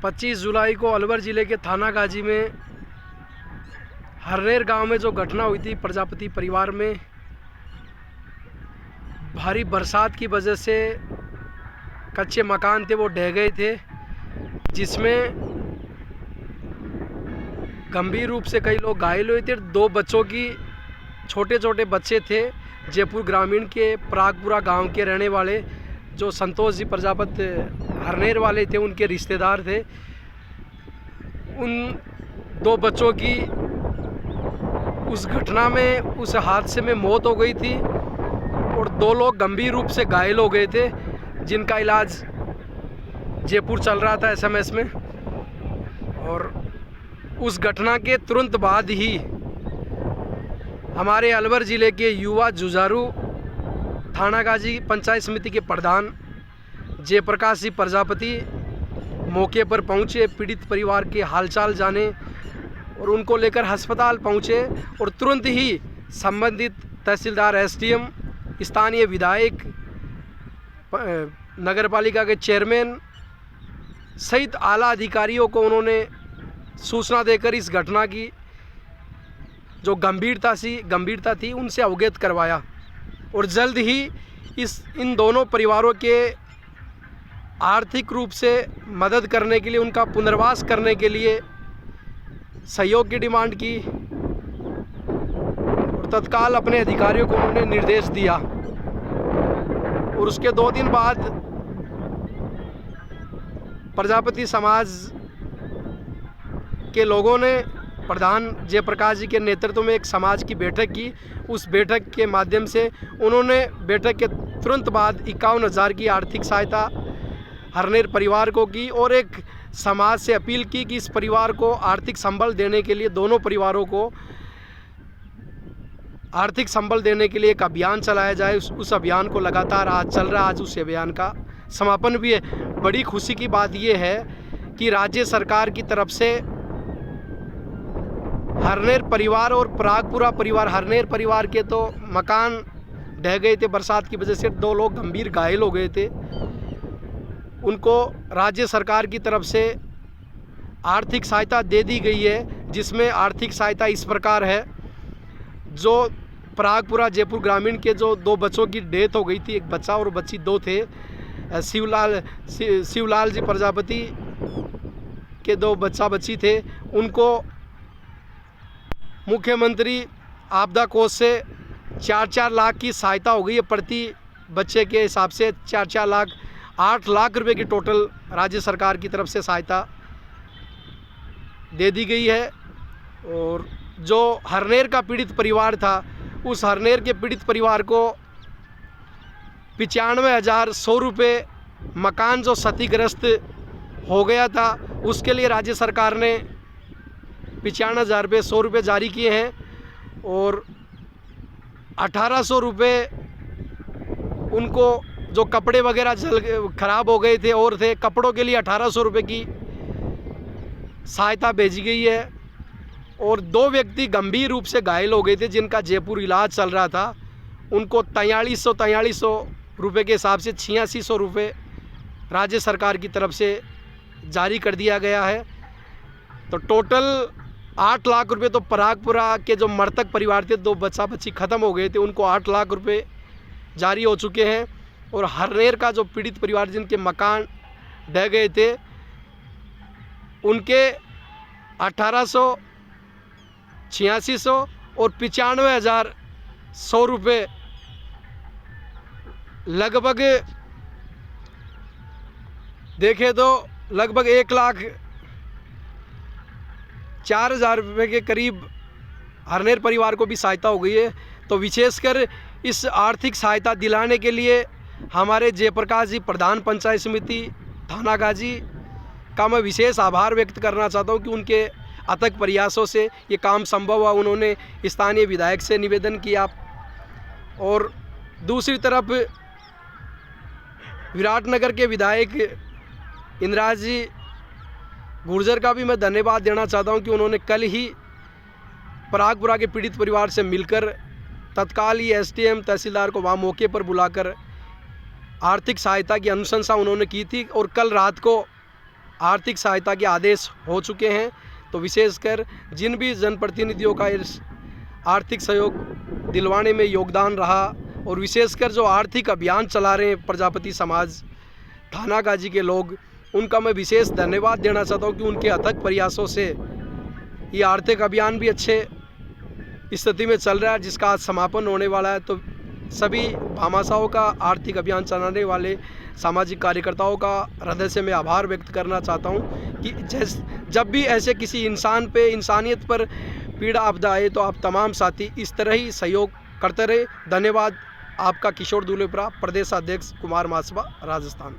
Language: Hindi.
25 जुलाई को अलवर ज़िले के थाना गाजी में हरनेर गांव में जो घटना हुई थी, प्रजापति परिवार में भारी बरसात की वजह से कच्चे मकान थे वो ढह गए थे, जिसमें गंभीर रूप से कई लोग घायल हुए थे। 2 बच्चों की छोटे छोटे बच्चे थे। जयपुर ग्रामीण के परागपुरा गांव के रहने वाले जो संतोष जी प्रजापति हरनेर वाले थे, उनके रिश्तेदार थे। उन 2 बच्चों की उस घटना में, उस हादसे में मौत हो गई थी और 2 लोग गंभीर रूप से घायल हो गए थे, जिनका इलाज जयपुर चल रहा था एसएमएस में। और उस घटना के तुरंत बाद ही हमारे अलवर ज़िले के युवा जुझारू थाना गाजी पंचायत समिति के प्रधान जयप्रकाश जी प्रजापति मौके पर पहुंचे, पीड़ित परिवार के हालचाल जाने और उनको लेकर अस्पताल पहुंचे और तुरंत ही संबंधित तहसीलदार, एसडीएम, स्थानीय विधायक, नगरपालिका के चेयरमैन सहित आला अधिकारियों को उन्होंने सूचना देकर इस घटना की जो गंभीरता थी उनसे अवगत करवाया और जल्द ही इन दोनों परिवारों के आर्थिक रूप से मदद करने के लिए, उनका पुनर्वास करने के लिए सहयोग की डिमांड की और तत्काल अपने अधिकारियों को उन्होंने निर्देश दिया। और उसके 2 दिन बाद प्रजापति समाज के लोगों ने प्रधान जयप्रकाश जी के नेतृत्व में एक समाज की बैठक की। उस बैठक के माध्यम से उन्होंने बैठक के तुरंत बाद 51,000 की आर्थिक सहायता हरनेर परिवार को की और एक समाज से अपील की कि इस परिवार को आर्थिक संबल देने के लिए, दोनों परिवारों को आर्थिक संबल देने के लिए एक अभियान चलाया जाए। उस अभियान को लगातार आज चल रहा है। आज उस अभियान का समापन भी है। बड़ी खुशी की बात यह है कि राज्य सरकार की तरफ से हरनेर परिवार और परागपुरा परिवार, हरनेर परिवार के तो मकान ढह गए थे बरसात की वजह से, 2 लोग गंभीर घायल हो गए थे, उनको राज्य सरकार की तरफ से आर्थिक सहायता दे दी गई है। जिसमें आर्थिक सहायता इस प्रकार है, जो परागपुरा जयपुर ग्रामीण के जो 2 बच्चों की डेथ हो गई थी, एक बच्चा और बच्ची 2 थे, शिवलाल जी प्रजापति के 2 बच्चा बच्ची थे, उनको मुख्यमंत्री आपदा कोष से 4-4 लाख की सहायता हो गई है। प्रति बच्चे के हिसाब से 4-4 लाख, 8 लाख रुपए की टोटल राज्य सरकार की तरफ से सहायता दे दी गई है। और जो हरनेर का पीड़ित परिवार था, उस हरनेर के पीड़ित परिवार को 95,100 रुपये मकान जो क्षतिग्रस्त हो गया था, उसके लिए राज्य सरकार ने 95,000 रुपये 100 रुपये जारी किए हैं और 1,800 रुपये उनको जो कपड़े वगैरह ख़राब हो गए थे और थे, कपड़ों के लिए 1,800 रुपये की सहायता भेजी गई है। और 2 व्यक्ति गंभीर रूप से घायल हो गए थे, जिनका जयपुर इलाज चल रहा था, उनको 4300 रुपये के हिसाब से 8600 रुपये राज्य सरकार की तरफ से जारी कर दिया गया है। तो टोटल 8 लाख रुपए तो परागपुरा के जो मृतक परिवार थे, 2 बच्चा बच्ची ख़त्म हो गए थे, उनको 8 लाख रुपए जारी हो चुके हैं। और हरनेर का जो पीड़ित परिवार जिनके मकान ढह गए थे, उनके 1,800, 8600 और 95,100 रुपये लगभग देखें तो लगभग 1,04,000 रुपये के करीब हरनेर परिवार को भी सहायता हो गई है। तो विशेषकर इस आर्थिक सहायता दिलाने के लिए हमारे जयप्रकाश जी प्रधान पंचायत समिति थाना गाजी का मैं विशेष आभार व्यक्त करना चाहता हूं कि उनके अथक प्रयासों से ये काम संभव हुआ। उन्होंने स्थानीय विधायक से निवेदन किया और दूसरी तरफ विराटनगर के विधायक इंद्राज जी गुर्जर का भी मैं धन्यवाद देना चाहता हूं कि उन्होंने कल ही परागपुरा के पीड़ित परिवार से मिलकर तत्काल ही एसडीएम, तहसीलदार को वहाँ मौके पर बुलाकर आर्थिक सहायता की अनुशंसा उन्होंने की थी और कल रात को आर्थिक सहायता के आदेश हो चुके हैं। तो विशेषकर जिन भी जनप्रतिनिधियों का इस आर्थिक सहयोग दिलवाने में योगदान रहा और विशेषकर जो आर्थिक अभियान चला रहे हैं प्रजापति समाज थानागाजी के लोग, उनका मैं विशेष धन्यवाद देना चाहता हूँ कि उनके अथक प्रयासों से ये आर्थिक अभियान भी अच्छे स्थिति में चल रहा है, जिसका आज समापन होने वाला है। तो सभी भामाशाहों का आर्थिक अभियान चलाने वाले सामाजिक कार्यकर्ताओं का हृदय से मैं आभार व्यक्त करना चाहता हूं कि जब भी ऐसे किसी इंसान पे, इंसानियत पर पीड़ा आपदा आए तो आप तमाम साथी इस तरह ही सहयोग करते रहे। धन्यवाद। आपका किशोर दुलेपरा, प्रदेश अध्यक्ष कुमार मासबा, राजस्थान।